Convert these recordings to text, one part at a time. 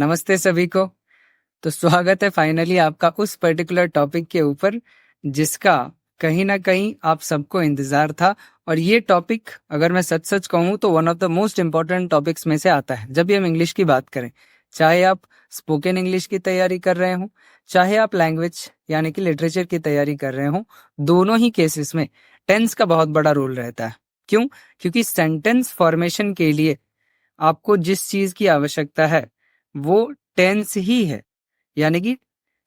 नमस्ते सभी को। तो स्वागत है फाइनली आपका उस पर्टिकुलर टॉपिक के ऊपर जिसका कहीं ना कहीं आप सबको इंतजार था। और ये टॉपिक अगर मैं सच सच कहूँ तो one of the most important topics में से आता है जब भी हम इंग्लिश की बात करें। चाहे आप स्पोकन इंग्लिश की तैयारी कर रहे हो, चाहे आप लैंग्वेज यानी कि लिटरेचर की तैयारी कर रहे हो, दोनों ही केसेस में टेंस का बहुत बड़ा रोल रहता है। क्यों? क्योंकि सेंटेंस फॉर्मेशन के लिए आपको जिस चीज की आवश्यकता है वो टेंस ही है। यानी कि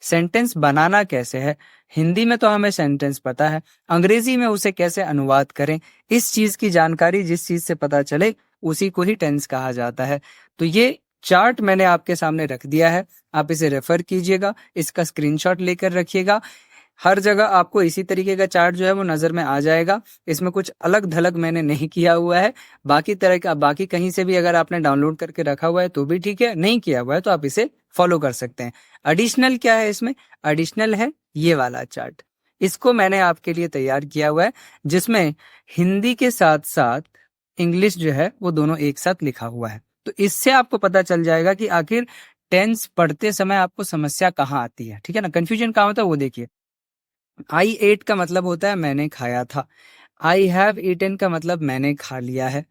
सेंटेंस बनाना कैसे है, हिंदी में तो हमें सेंटेंस पता है, अंग्रेजी में उसे कैसे अनुवाद करें, इस चीज की जानकारी जिस चीज से पता चले उसी को ही टेंस कहा जाता है। तो ये चार्ट मैंने आपके सामने रख दिया है, आप इसे रेफर कीजिएगा, इसका स्क्रीनशॉट लेकर रखिएगा। हर जगह आपको इसी तरीके का चार्ट जो है वो नजर में आ जाएगा। इसमें कुछ अलग धलग मैंने नहीं किया हुआ है। बाकी तरह का बाकी कहीं से भी अगर आपने डाउनलोड करके रखा हुआ है तो भी ठीक है, नहीं किया हुआ है तो आप इसे फॉलो कर सकते हैं। एडिशनल क्या है इसमें? एडिशनल है ये वाला चार्ट, इसको मैंने आपके लिए तैयार किया हुआ है, जिसमें हिंदी के साथ साथ इंग्लिश जो है वो दोनों एक साथ लिखा हुआ है। तो इससे आपको पता चल जाएगा कि आखिर टेंस पढ़ते समय आपको समस्या कहाँ आती है। ठीक है ना, कंफ्यूजन कहाँ होता है वो देखिए। आई एट का मतलब होता है मैंने खाया था, आई हैव ईटन का मतलब मैंने खा लिया है।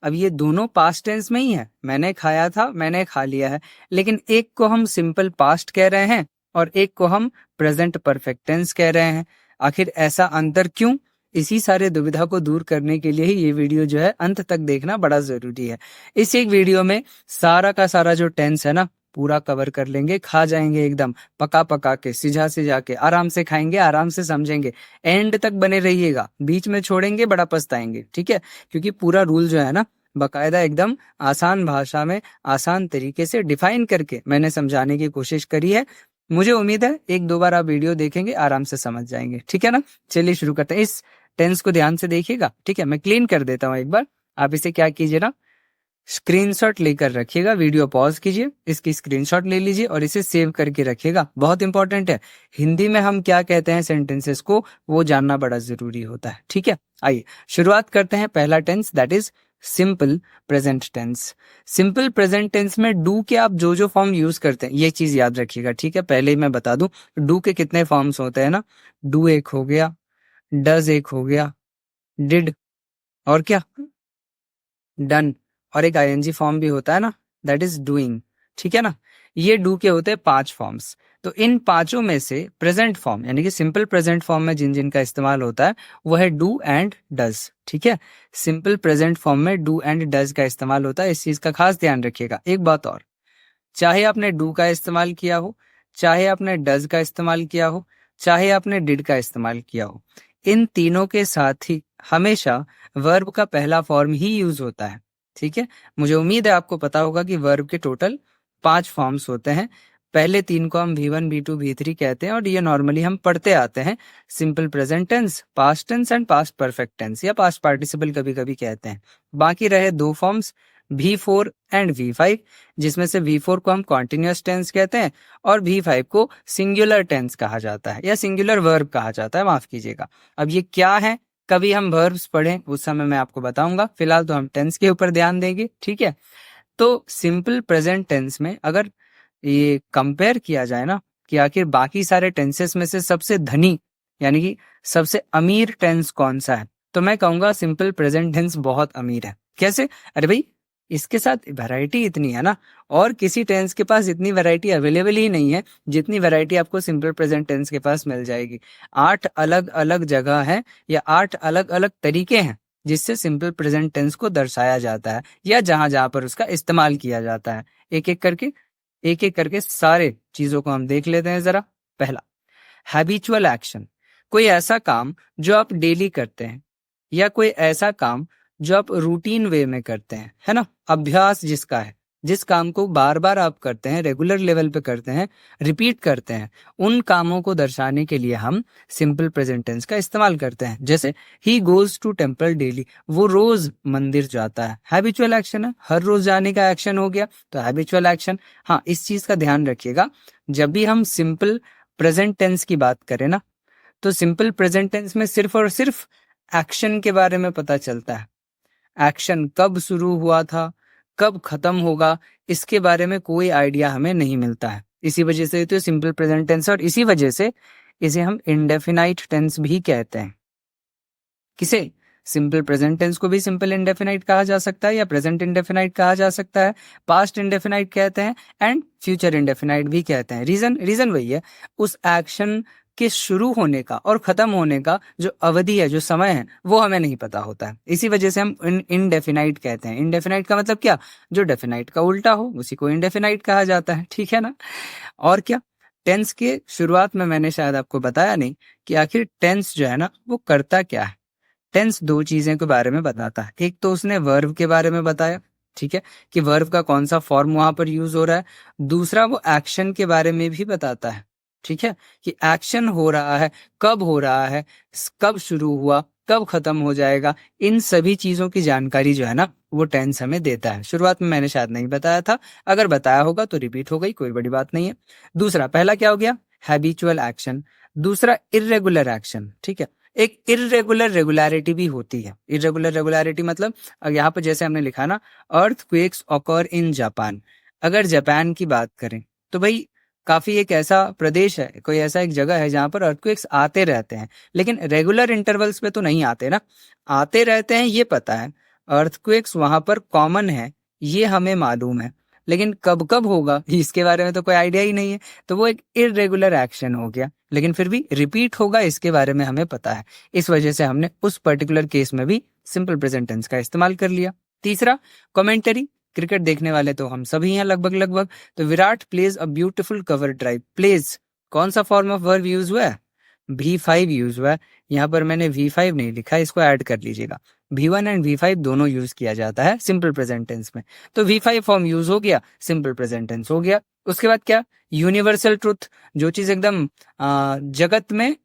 अब ये दोनों पास्ट टेंस में ही है, मैंने खाया था, मैंने खा लिया है, लेकिन एक को हम सिंपल पास्ट कह रहे हैं और एक को हम प्रेजेंट परफेक्ट टेंस कह रहे हैं। आखिर ऐसा अंतर क्यों? इसी सारे दुविधा को दूर करने के लिए ही ये वीडियो जो है अंत तक देखना बड़ा जरूरी है। इस एक वीडियो में सारा का सारा जो टेंस है ना पूरा कवर कर लेंगे, खा जाएंगे एकदम पका पका के, सिझा सिझा के, आराम से खाएंगे, आराम से समझेंगे। एंड तक बने रहिएगा, बीच में छोड़ेंगे बड़ा पछताएंगे। ठीक है, क्योंकि पूरा रूल जो है ना बकायदा एकदम आसान भाषा में आसान तरीके से डिफाइन करके मैंने समझाने की कोशिश करी है। मुझे उम्मीद है एक दो बार आप वीडियो देखेंगे आराम से समझ जाएंगे। ठीक है ना, चलिए शुरू करते हैं। इस टेंस को ध्यान से देखिएगा। ठीक है, मैं क्लीन कर देता हूँ एक बार। आप इसे क्या कीजिए ना, स्क्रीनशॉट लेकर रखिएगा, वीडियो पॉज कीजिए, इसकी स्क्रीनशॉट ले लीजिए और इसे सेव करके रखिएगा। बहुत इंपॉर्टेंट है, हिंदी में हम क्या कहते हैं सेंटेंसेस को वो जानना बड़ा जरूरी होता है। ठीक है, आइए शुरुआत करते हैं। पहला tense that is simple present tense. Simple present tense में डू के आप जो जो फॉर्म यूज करते हैं ये चीज याद रखिएगा। ठीक है, पहले ही मैं बता दूं डू के कितने फॉर्म्स होते हैं ना। डू एक हो गया, डज एक हो गया, डिड और क्या, डन, और एक आईएनजी फॉर्म भी होता है ना, दैट इज डूइंग। ठीक है ना, ये डू के होते हैं 5 फॉर्म्स। तो इन पांचों में से प्रेजेंट फॉर्म यानी कि सिंपल प्रेजेंट फॉर्म में जिन जिन का इस्तेमाल होता है वो है डू एंड डज। ठीक है, सिंपल प्रेजेंट फॉर्म में डू एंड डज का इस्तेमाल होता है, इस चीज का खास ध्यान रखिएगा। एक बात और, चाहे आपने डू का इस्तेमाल किया हो, चाहे आपने डज का इस्तेमाल किया हो, चाहे आपने डिड का इस्तेमाल किया हो, इन तीनों के साथ ही हमेशा वर्ब का पहला फॉर्म ही यूज होता है। ठीक है, मुझे उम्मीद है आपको पता होगा कि वर्ब के टोटल 5 फॉर्म्स होते हैं। पहले 3 को हम V1, V2, V3 कहते हैं और ये नॉर्मली हम पढ़ते आते हैं। Simple present tense, past tense and past perfect tense या पास्ट पार्टिसिपल कभी कभी कहते हैं। बाकी रहे 2 फॉर्म्स V4 एंड V5, जिसमें से V4 को हम कॉन्टिन्यूअस टेंस कहते हैं और V5 को सिंगुलर टेंस कहा जाता है या सिंगुलर वर्ब कहा जाता है, माफ कीजिएगा। अब ये क्या है, कभी हम वर्ब्स पढ़ें उस समय मैं आपको बताऊंगा, फिलहाल तो हम टेंस के ऊपर ध्यान देंगे। ठीक है, तो सिंपल प्रेजेंट टेंस में अगर ये कंपेयर किया जाए ना कि आखिर बाकी सारे टेंसेस में से सबसे धनी यानी कि सबसे अमीर टेंस कौन सा है, तो मैं कहूंगा सिंपल प्रेजेंट टेंस बहुत अमीर है। कैसे? अरे भाई इसके साथ वैरायटी इतनी है ना, और किसी टेंस के पास इतनी वैरायटी अवेलेबल ही नहीं है जितनी वैरायटी आपको सिंपल प्रेजेंट टेंस के पास मिल जाएगी। 8 अलग अलग जगह है या 8 अलग अलग तरीके हैं जिससे सिंपल प्रेजेंट टेंस को दर्शाया जाता है या जहां जहां पर उसका इस्तेमाल किया जाता है। एक एक करके सारे चीजों को हम देख लेते हैं जरा। पहला, हैबिचुअल एक्शन, कोई ऐसा काम जो आप डेली करते हैं या कोई ऐसा काम जो आप रूटीन वे में करते हैं, है ना, अभ्यास जिसका है, जिस काम को बार बार आप करते हैं, रेगुलर लेवल पे करते हैं, रिपीट करते हैं, उन कामों को दर्शाने के लिए हम सिंपल प्रेजेंट टेंस का इस्तेमाल करते हैं। जैसे ही गोज टू टेम्पल डेली, वो रोज मंदिर जाता है, हैबिचुअल एक्शन है, हर रोज जाने का एक्शन हो गया तो हैबिचुअल एक्शन। हाँ, इस चीज का ध्यान रखिएगा, जब भी हम सिंपल प्रेजेंट टेंस की बात करें ना तो सिंपल प्रेजेंट टेंस में सिर्फ और सिर्फ एक्शन के बारे में पता चलता है। एक्शन कब शुरू हुआ था, कब खत्म होगा इसके बारे में कोई आइडिया हमें नहीं मिलता है। इसी वजह से तो सिंपल प्रेजेंट टेंस, और इसी वजह से इसे हम इंडेफिनाइट टेंस भी कहते हैं। किसे? सिंपल प्रेजेंट टेंस को भी सिंपल इंडेफिनाइट कहा जा सकता है या प्रेजेंट इंडेफिनाइट कहा जा सकता है, पास्ट इंडेफिनाइट कहते हैं एंड फ्यूचर इंडेफिनाइट भी कहते हैं। रीजन वही है, उस एक्शन के शुरू होने का और खत्म होने का जो अवधि है, जो समय है, वो हमें नहीं पता होता है। इसी वजह से हम इनडेफिनाइट कहते हैं। इनडेफिनाइट का मतलब क्या? जो डेफिनाइट का उल्टा हो उसी को इनडेफिनाइट कहा जाता है, ठीक है ना। और क्या, टेंस के शुरुआत में मैंने शायद आपको बताया नहीं कि आखिर टेंस जो है ना वो करता क्या है। टेंस दो चीजें के बारे में बताता है। एक तो उसने वर्ब के बारे में बताया, ठीक है, कि वर्ब का कौन सा फॉर्म वहां पर यूज हो रहा है। दूसरा वो एक्शन के बारे में भी बताता है, ठीक है, कि एक्शन हो रहा है, कब हो रहा है, कब शुरू हुआ, कब खत्म हो जाएगा। इन सभी चीजों की जानकारी जो है ना वो टेंस हमें देता है। शुरुआत में मैंने शायद नहीं बताया था, अगर बताया होगा तो रिपीट हो गई, कोई बड़ी बात नहीं है। दूसरा, पहला क्या हो गया? Habitual action. दूसरा इर्रेगुलर एक्शन, ठीक है। एक इर्रेगुलर रेगुलरिटी भी होती है। इर्रेगुलर रेगुलरिटी मतलब यहाँ पर जैसे हमने लिखा ना, अर्थक्वेक्स ऑकर इन जापान। अगर जापान की बात करें तो भाई काफी एक ऐसा प्रदेश है, कोई ऐसा एक जगह है जहां पर अर्थक्वेक्स आते रहते हैं, लेकिन रेगुलर इंटरवल्स पे तो नहीं आते ना। आते रहते हैं ये पता है, अर्थक्वेक्स वहां पर कॉमन है ये हमें मालूम है, लेकिन कब कब होगा इसके बारे में तो कोई आइडिया ही नहीं है। तो वो एक इरेगुलर एक्शन हो गया, लेकिन फिर भी रिपीट होगा इसके बारे में हमें पता है। इस वजह से हमने उस पर्टिकुलर केस में भी सिंपल प्रेजेंट टेंस का इस्तेमाल कर लिया। तीसरा, कमेंटरी। क्रिकेट देखने वाले तो हम सभी हैं लगभग। तो Virat plays a beautiful cover drive. Plays कौन सा फॉर्म ऑफ वर्ब यूज हुआ है? V5 यूज हुआ है। यहाँ पर मैंने V5 नहीं लिखा, इसको ऐड कर लीजिएगा। V1 एंड V5 दोनों यूज किया जाता है सिंपल प्रेजेंट टेंस में। तो V5 फॉर्म यूज हो गया, सिंपल प्रेजेंट टेंस हो गया। उसके बाद क्या? Universal truth. जो चीज एकदम जगत में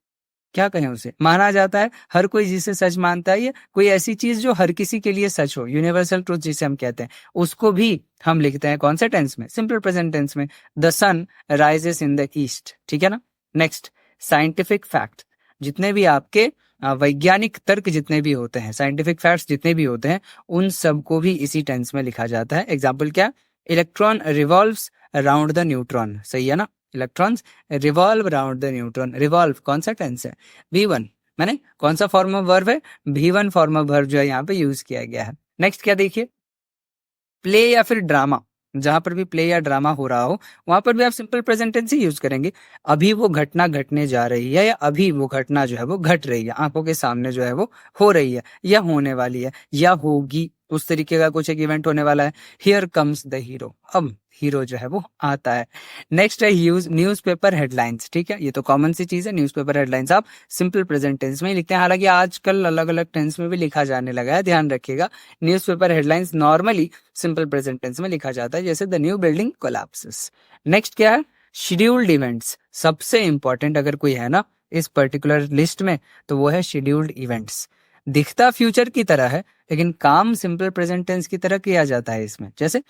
क्या कहें उसे माना जाता है, हर कोई जिसे सच मानता है, या कोई ऐसी चीज जो हर किसी के लिए सच हो, यूनिवर्सल ट्रुथ जिसे हम कहते हैं, उसको भी हम लिखते हैं कौन से टेंस में? सिंपल प्रेजेंट टेंस में। The sun rises in the east, ठीक है ना। Next, scientific fact. जितने भी आपके वैज्ञानिक तर्क जितने भी होते हैं, साइंटिफिक फैक्ट्स जितने भी होते हैं, उन सबको भी इसी टेंस में लिखा जाता है। एग्जाम्पल क्या? Electron revolves around the neutron. सही है ना, electrons revolve around the neutron. Revolve कौन सा टेंस है? V1। मैंने कौन सा फॉर्म ऑफ वर्ब है? V1 फॉर्म ऑफ वर्ब जो है यहाँ पे यूज किया गया है। नेक्स्ट क्या देखिए, प्ले या फिर ड्रामा। जहां पर भी प्ले या ड्रामा हो रहा हो वहां पर भी आप सिंपल प्रेजेंट टेंस ही यूज करेंगे। अभी वो घटना घटने जा रही है, या अभी वो घटना जो है वो घट रही है, आंखों के सामने जो है वो हो रही है, या होने वाली है, या होगी, उस तरीके का कुछ एक इवेंट होने वाला है। Here comes the hero. अब हीरो जो है वो आता है। नेक्स्ट है यूज न्यूज़पेपर हेडलाइंस। ठीक है, ये तो कॉमन सी चीज है। न्यूज़पेपर हेडलाइंस आप सिंपल प्रेजेंट टेंस में ही लिखते हैं, हालांकि आजकल अलग अलग टेंस में भी लिखा जाने लगा है, ध्यान रखिएगा। Newspaper headlines normally simple present tense में लिखा जाता है, जैसे the new building collapses. Next क्या है? Scheduled events. सबसे इंपॉर्टेंट अगर कोई है ना इस पर्टिकुलर लिस्ट में तो वो है शेड्यूल्ड इवेंट्स। दिखता फ्यूचर की तरह है, लेकिन काम सिंपल प्रेजेंट टेंस की तरह किया जाता है इसमें। जैसे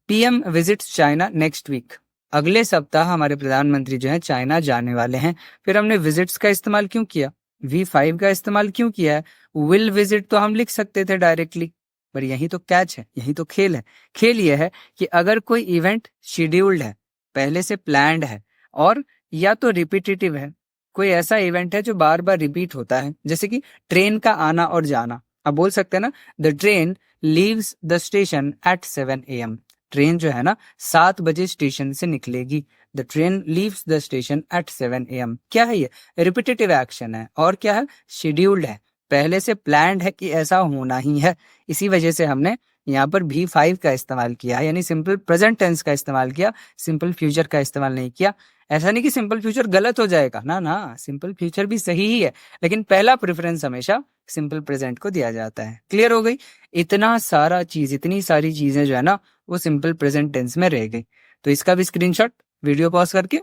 PM visits China next week. अगले सप्ताह हमारे प्रधानमंत्री जो है चाइना जाने वाले हैं। फिर हमने विजिट्स का इस्तेमाल क्यों किया? V5 का इस्तेमाल क्यों किया है? विल विजिट तो हम लिख सकते थे डायरेक्टली, पर यही तो कैच है, यही तो खेल है। खेल यह है कि अगर कोई इवेंट शेड्यूल्ड है, पहले से प्लान्ड है, और या तो रिपीटेटिव है, कोई ऐसा इवेंट है जो बार बार रिपीट होता है, जैसे कि ट्रेन का आना और जाना। अब बोल सकते हैं ना, the train leaves the station at 7 AM। Train जो है ना 7 बजे स्टेशन से निकलेगी। The train leaves the station at 7 AM। क्या है ये? रिपीटेटिव एक्शन है, और क्या है? शेड्यूल्ड है, पहले से प्लान्ड है कि ऐसा होना ही है। इसी वजह से हमने यहाँ पर V5 का इस्तेमाल किया, यानी सिंपल प्रेजेंट टेंस का इस्तेमाल किया, सिंपल फ्यूचर का इस्तेमाल नहीं किया। ऐसा नहीं कि सिंपल फ्यूचर गलत हो जाएगा, ना ना, सिंपल फ्यूचर भी सही ही है, लेकिन पहला प्रेफरेंस हमेशा सिंपल प्रेजेंट को दिया जाता है। क्लियर हो गई? इतना सारा चीज, इतनी सारी चीजें जो है ना वो सिंपल प्रेजेंट टेंस में रह गई। तो इसका भी स्क्रीनशॉट वीडियो पॉज करके,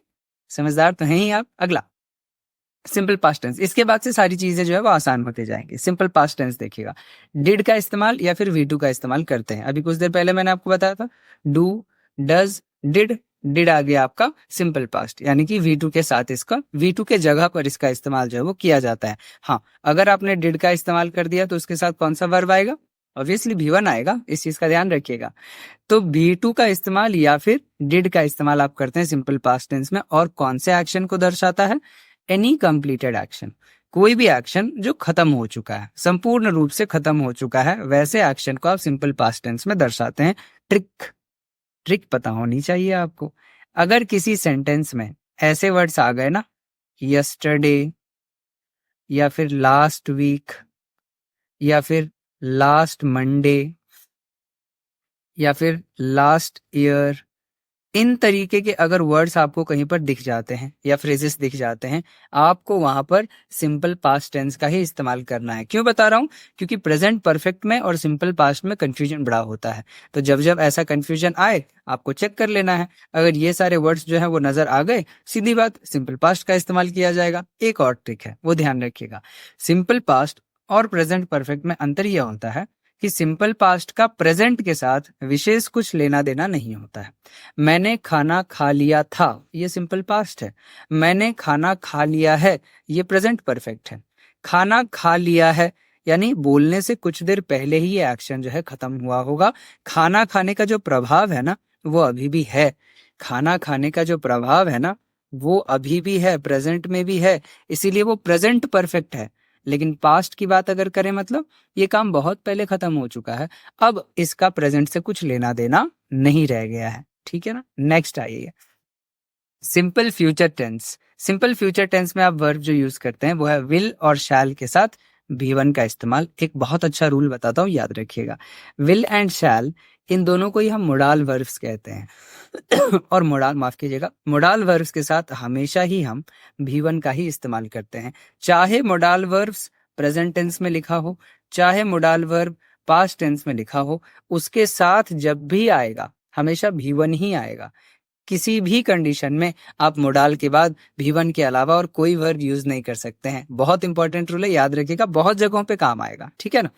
समझदार तो हैं ही आप। अगला सिंपल पास्ट टेंस। इसके बाद से सारी चीजें जो है वो आसान होते जाएंगे। सिंपल पास्ट टेंस देखिएगा, डिड का इस्तेमाल या फिर V2 का इस्तेमाल करते हैं। अभी कुछ देर पहले मैंने आपको बताया था, डू, डज, डिड। डिड आ गया आपका सिंपल पास्ट, यानी कि V2 के साथ इसका, V2 के जगह पर इसका इस्तेमाल जो है वो किया जाता है। हाँ, अगर आपने डिड का इस्तेमाल कर दिया तो उसके साथ कौन सा वर्ब आएगा? ऑब्वियसली V1 आएगा, इस चीज का ध्यान रखिएगा। तो V2 का इस्तेमाल या फिर डिड का इस्तेमाल आप करते हैं सिंपल पास्ट टेंस में, और कौन से एक्शन को दर्शाता है? एनी कंप्लीटेड एक्शन, कोई भी एक्शन जो खत्म हो चुका है, संपूर्ण रूप से खत्म हो चुका है, वैसे एक्शन को आप सिंपल पास्ट टेंस में दर्शाते हैं। ट्रिक पता होनी चाहिए आपको। अगर किसी सेंटेंस में ऐसे वर्ड्स आ गए ना, यस्टरडे या फिर लास्ट वीक या फिर लास्ट मंडे या फिर लास्ट ईयर, इन तरीके के अगर वर्ड्स आपको कहीं पर दिख जाते हैं या फ्रेजेस दिख जाते हैं, आपको वहां पर सिंपल पास्ट टेंस का ही इस्तेमाल करना है। क्यों बता रहा हूं? क्योंकि प्रेजेंट परफेक्ट में और सिंपल पास्ट में कंफ्यूजन बड़ा होता है। तो जब जब ऐसा कंफ्यूजन आए, आपको चेक कर लेना है। अगर ये सारे वर्ड्स जो है वो नजर आ गए, सीधी बात सिंपल पास्ट का इस्तेमाल किया जाएगा। एक और ट्रिक है, वो ध्यान रखिएगा। सिंपल पास्ट और प्रेजेंट परफेक्ट में अंतर यह होता है कि सिंपल पास्ट का प्रेजेंट के साथ विशेष कुछ लेना देना नहीं होता है। मैंने खाना खा लिया था, ये सिंपल पास्ट है। मैंने खाना खा लिया है, ये प्रेजेंट परफेक्ट है। खाना खा लिया है यानी बोलने से कुछ देर पहले ही ये एक्शन जो है खत्म हुआ होगा। खाना खाने का जो प्रभाव है ना, वो अभी भी है। खाना खाने का जो प्रभाव है ना, वो अभी भी है, प्रेजेंट में भी है, इसीलिए वो प्रेजेंट परफेक्ट है। लेकिन पास्ट की बात अगर करें, मतलब ये काम बहुत पहले खत्म हो चुका है, अब इसका प्रेजेंट से कुछ लेना देना नहीं रह गया है। ठीक है ना? नेक्स्ट आइए, simple future tense. Simple future tense में आप वर्ब जो यूज करते हैं वो है विल और शैल के साथ V1 का इस्तेमाल। एक बहुत अच्छा रूल बताता हूँ, याद रखिएगा। विल एंड शैल, इन दोनों को ही हम मोडाल वर्ब्स कहते हैं और मोडाल, माफ कीजिएगा, मोडाल वर्ब्स के साथ हमेशा ही हम V1 का ही इस्तेमाल करते हैं। चाहे मोडाल वर्ब्स प्रेजेंट टेंस में लिखा हो, चाहे मोडाल वर्ब पास्ट टेंस में लिखा हो, उसके साथ जब भी आएगा हमेशा V1 ही आएगा। किसी भी कंडीशन में आप मोडाल के बाद V1 के अलावा और कोई वर्ब यूज नहीं कर सकते हैं। बहुत इंपॉर्टेंट रूल है, याद रखिएगा, बहुत जगहों पे काम आएगा। ठीक है ना?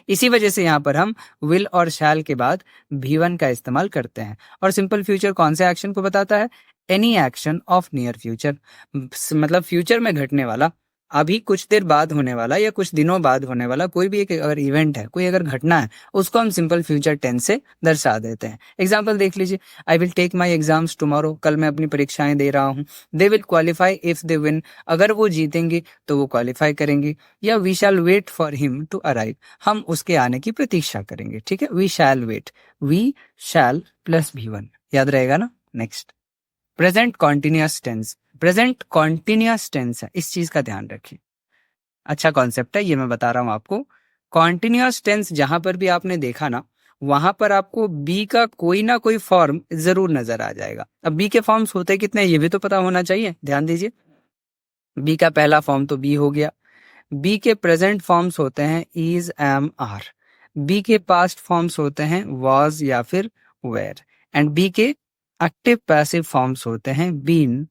इसी वजह से यहाँ पर हम विल और शैल के बाद V1 का इस्तेमाल करते हैं। और सिंपल फ्यूचर कौन से एक्शन को बताता है? Any action of near future, मतलब फ्यूचर में घटने वाला, अभी कुछ देर बाद होने वाला या कुछ दिनों बाद होने वाला कोई भी एक अगर इवेंट है, कोई अगर घटना है, उसको हम सिंपल फ्यूचर टेंस से दर्शा देते हैं। एग्जाम्पल देख लीजिए, I will take my exams tomorrow, कल मैं अपनी परीक्षाएं दे रहा हूँ। They will qualify if they win, अगर वो जीतेंगे तो वो क्वालिफाई करेंगे। या we shall wait for him to arrive, हम उसके आने की प्रतीक्षा करेंगे। ठीक है? We shall wait, we shall plus V1, याद रहेगा ना? Next, present continuous tense. Present continuous tense है, इस चीज का ध्यान रखिए। अच्छा कॉन्सेप्ट है ये, मैं बता रहा हूं आपको। कॉन्टिन्यूअस टेंस जहां पर भी आपने देखा ना, वहां पर आपको बी का कोई ना कोई फॉर्म जरूर नजर आ जाएगा। अब बी के फॉर्म्स होते कितने ये भी तो पता होना चाहिए, ध्यान दीजिए। बी का पहला फॉर्म तो बी हो गया। बी के प्रेजेंट फॉर्म्स होते हैं इज, एम, आर। बी के पास्ट फॉर्म्स होते हैं वॉज या फिर वेयर। एंड बी के एक्टिव पैसिव फॉर्म्स होते हैं बीन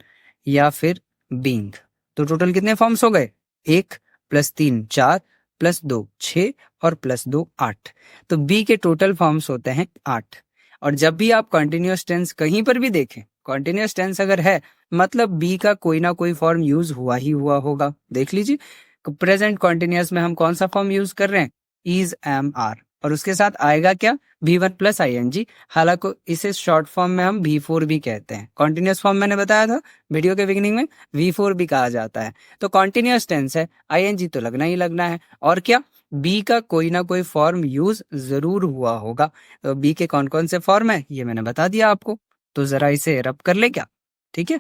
या फिर बीइंग। तो टोटल कितने फॉर्म्स हो गए? 1 + 3 4 + 2 6 और +2 8। तो बी के टोटल फॉर्म्स होते हैं 8। और जब भी आप कंटिन्यूअस टेंस कहीं पर भी देखें, कंटिन्यूअस टेंस अगर है, मतलब बी का कोई ना कोई फॉर्म यूज हुआ ही हुआ होगा। देख लीजिए, प्रेजेंट कॉन्टिन्यूअस में हम कौन सा फॉर्म यूज कर रहे हैं? Is, am, are. और उसके साथ आएगा क्या? V1 + ING। हालांकि इसे शॉर्ट फॉर्म में हम V4 भी कहते हैं। कॉन्टिन्यूअस फॉर्म मैंने बताया था वीडियो के बिगिनिंग में, V4 भी कहा जाता है। तो कॉन्टिन्यूअस टेंस है, ING तो लगना ही लगना है। और क्या? बी का कोई ना कोई फॉर्म यूज जरूर हुआ होगा। तो बी के कौन कौन से फॉर्म है ये मैंने बता दिया आपको, तो जरा इसे रब कर ले क्या? ठीक है?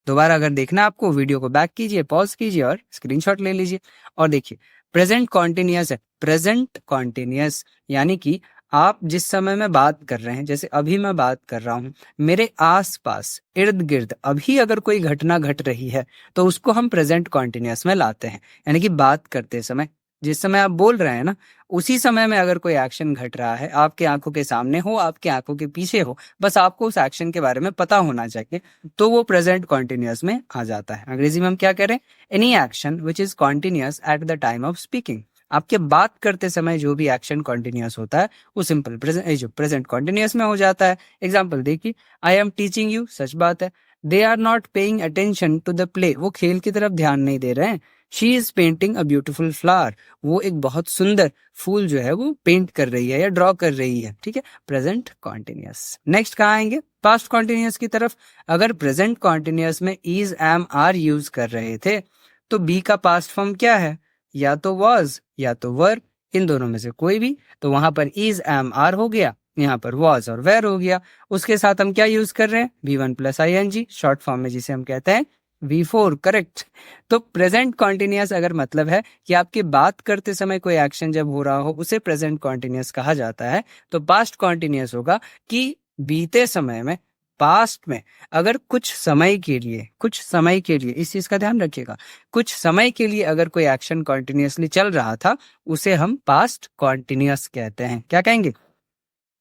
दोबारा अगर देखना है आपको, वीडियो को बैक कीजिए, पॉज कीजिए और स्क्रीनशॉट ले लीजिए। और देखिए, प्रेजेंट कॉन्टिन्यूअस है। प्रेजेंट कॉन्टिन्यूअस यानी कि आप जिस समय में बात कर रहे हैं, जैसे अभी मैं बात कर रहा हूं, मेरे आसपास इर्द गिर्द अभी अगर कोई घटना घट रही है, तो उसको हम प्रेजेंट कॉन्टिन्यूअस में लाते हैं। यानी कि बात करते समय, जिस समय आप बोल रहे हैं ना, उसी समय में अगर कोई एक्शन घट रहा है, आपके आंखों के सामने हो, आपके आंखों के पीछे हो, बस आपको उस एक्शन के बारे में पता होना चाहिए, तो वो प्रेजेंट कॉन्टिन्यूअस में आ जाता है। अंग्रेजी में हम क्या कह रहे हैं? Any action which is continuous at the time of speaking. आपके बात करते समय जो भी एक्शन कॉन्टिन्यूअस होता है, वो सिंपल प्रेजेंट कॉन्टिन्यूअस में हो जाता है। एग्जाम्पल देखिए, आई एम टीचिंग यू, सच बात है। They are not paying attention to the play, वो खेल की तरफ ध्यान नहीं दे रहे हैं। She is painting a beautiful flower, वो एक बहुत सुंदर फूल जो है वो पेंट कर रही है या ड्रॉ कर रही है, ठीक है, प्रेजेंट कॉन्टिन्यूअस। नेक्स्ट कहाँ आएंगे, पास्ट कॉन्टिन्यूअस की तरफ। अगर प्रेजेंट कॉन्टिन्यूअस में इज एम आर यूज कर रहे थे तो बी का पास्ट फॉर्म क्या है, या तो वॉज या तो वर, इन दोनों में से कोई भी, तो वहां पर इज एम आर हो गया, यहाँ पर वॉज और वेर हो गया। उसके साथ हम क्या यूज कर रहे हैं, V1 plus ING, short form में जिसे हम कहते हैं V4, करेक्ट। तो प्रेजेंट कॉन्टिन्यूअस अगर मतलब है कि आपकी बात करते समय कोई एक्शन जब हो रहा हो उसे प्रेजेंट कॉन्टिन्यूअस कहा जाता है, तो पास्ट कॉन्टिन्यूअस होगा कि बीते समय में, पास्ट में अगर कुछ समय के लिए इस चीज का ध्यान रखिएगा, कुछ समय के लिए अगर कोई एक्शन कॉन्टिन्यूअसली चल रहा था उसे हम पास्ट कॉन्टिन्यूअस कहते हैं। क्या कहेंगे,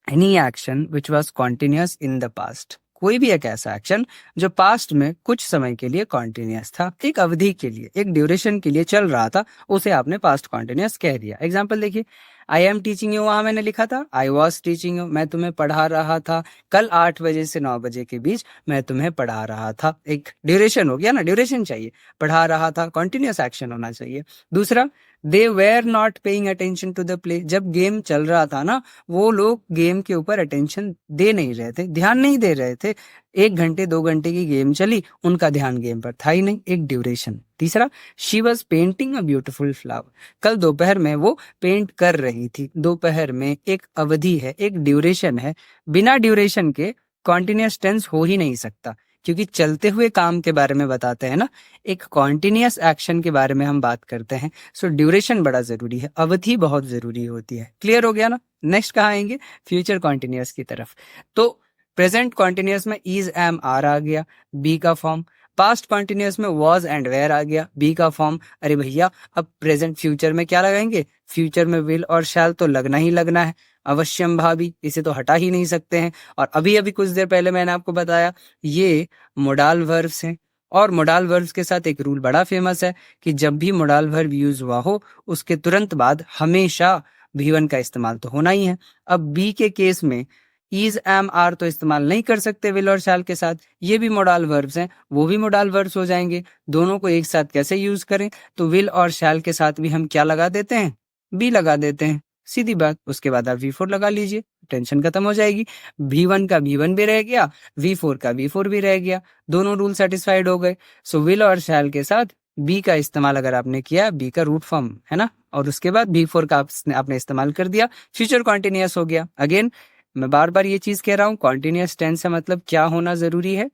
any action which was continuous in the past, कोई भी एक ऐसा एक्शन जो पास्ट में कुछ समय के लिए कॉन्टिन्यूअस था, एक अवधि के लिए, एक ड्यूरेशन के लिए चल रहा था, उसे आपने पास्ट कॉन्टिन्यूअस कह दिया। एग्जाम्पल देखिए, आई एम टीचिंग यू, वहां मैंने लिखा था आई वॉज टीचिंग यू, मैं तुम्हें पढ़ा रहा था, कल 8 बजे से 9 बजे के बीच मैं तुम्हें पढ़ा रहा था, एक ड्यूरेशन हो गया ना, ड्यूरेशन चाहिए, पढ़ा रहा था, कॉन्टिन्यूअस एक्शन होना चाहिए। दूसरा, they were not paying attention to the play, जब गेम चल रहा था ना वो लोग गेम के ऊपर अटेंशन दे नहीं रहे थे, ध्यान नहीं दे रहे थे, 1 घंटे 2 घंटे की गेम चली, उनका ध्यान गेम पर था ही नहीं, एक ड्यूरेशन। तीसरा, she was painting a beautiful flower, कल दोपहर में वो पेंट कर रही थी, दोपहर में एक अवधि है, एक ड्यूरेशन है, बिना ड्यूरेशन के कॉन्टिन्यूअस टेंस हो ही नहीं सकता, क्योंकि चलते हुए काम के बारे में बताते हैं ना, एक कॉन्टिन्यूअस एक्शन के बारे में हम बात करते हैं, सो ड्यूरेशन बड़ा जरूरी है, अवधि बहुत जरूरी होती है। क्लियर हो गया ना। नेक्स्ट कहाँ आएंगे, फ्यूचर कॉन्टिन्यूअस की तरफ। तो प्रेजेंट कॉन्टिन्यूअस में इज एम आर आ गया, बी का फॉर्म। पास्ट कॉन्टिन्यूअस में वॉज एंड वेयर आ गया, बी का फॉर्म। अरे भैया अब प्रेजेंट फ्यूचर में क्या लगाएंगे, फ्यूचर में विल और शैल तो लगना ही लगना है, अवश्यम भावी, इसे तो हटा ही नहीं सकते हैं। और अभी अभी कुछ देर पहले मैंने आपको बताया ये मोडाल वर्ब्स हैं, और मोडाल वर्ब्स के साथ एक रूल बड़ा फेमस है कि जब भी मोडाल वर्ब यूज हुआ हो उसके तुरंत बाद हमेशा V1 का इस्तेमाल तो होना ही है। अब बी के केस में इज एम आर तो इस्तेमाल नहीं कर सकते विल और शैल के साथ, ये भी मोडाल वर्ब्स हैं, वो भी मोडाल वर्ब्स हो जाएंगे। दोनों को एक साथ कैसे यूज करें, तो विल और शैल के साथ भी हम क्या लगा देते हैं, बी लगा देते हैं, सीधी बात। उसके बाद आप V4 लगा लीजिए, टेंशन खत्म हो जाएगी। V1 का V1 भी रह गया, V4 का V4 भी रह गया, दोनों रूल सेटिस्फाइड हो गए। सो विल और शैल के साथ बी का इस्तेमाल अगर आपने किया, बी का रूट फॉर्म है ना, और उसके बाद V4 का आपने इस्तेमाल कर दिया, फ्यूचर कॉन्टिन्यूअस हो गया। अगेन मैं बार बार ये चीज कह रहा हूँ, कॉन्टिन्यूअस टेंस से मतलब क्या होना जरूरी है,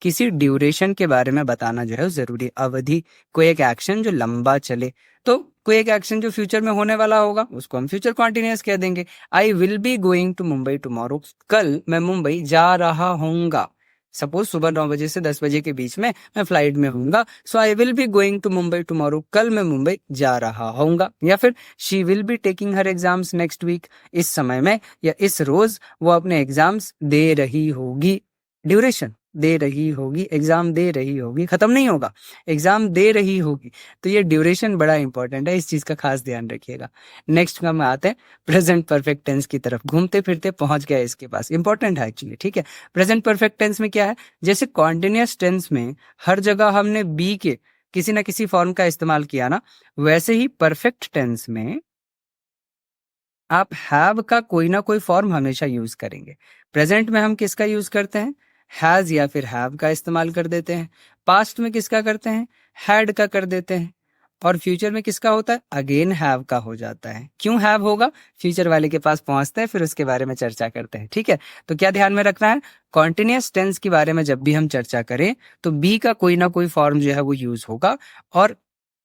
किसी ड्यूरेशन के बारे में बताना जो है जरूरी, अवधि, कोई एक एक्शन जो लंबा चले, तो कोई एक एक्शन जो फ्यूचर में होने वाला होगा उसको हम फ्यूचर कॉन्टिन्यूअस कह देंगे। I will be going to Mumbai tomorrow, कल मैं मुंबई जा रहा होऊंगा, सपोज सुबह 9 बजे से 10 बजे के बीच में मैं फ्लाइट में होऊंगा, so I will be going to Mumbai tomorrow, कल मैं मुंबई जा रहा होऊंगा। या फिर she will be taking her exams next week, इस समय में या इस रोज वो अपने एग्जाम्स दे रही होगी, ड्यूरेशन, दे रही होगी, एग्जाम दे रही होगी, खत्म नहीं होगा, एग्जाम दे रही होगी, तो ये ड्यूरेशन बड़ा इंपॉर्टेंट है, इस चीज का खास ध्यान रखिएगा। नेक्स्ट का में आते हैं प्रेजेंट परफेक्ट टेंस की तरफ, घूमते फिरते पहुंच गया इसके पास, इंपॉर्टेंट है एक्चुअली, ठीक है। प्रेजेंट परफेक्ट टेंस में क्या है, जैसे कॉन्टिन्यूअस टेंस में हर जगह हमने बी के किसी ना किसी फॉर्म का इस्तेमाल किया ना, वैसे ही परफेक्ट टेंस में आप हैव का कोई ना कोई फॉर्म हमेशा यूज करेंगे। प्रेजेंट में हम किसका यूज करते हैं, हैज या फिर हैव का इस्तेमाल कर देते हैं। पास्ट में किसका करते हैं, हैड का कर देते हैं। और फ्यूचर में किसका होता है, अगेन हैव का हो जाता है। क्यों हैव होगा, फ्यूचर वाले के पास पहुंचते हैं फिर उसके बारे में चर्चा करते हैं, ठीक है। तो क्या ध्यान में रखना है, कॉन्टिन्यूअस टेंस के बारे में जब भी हम चर्चा करें तो बी का कोई ना कोई फॉर्म जो है वो यूज होगा, और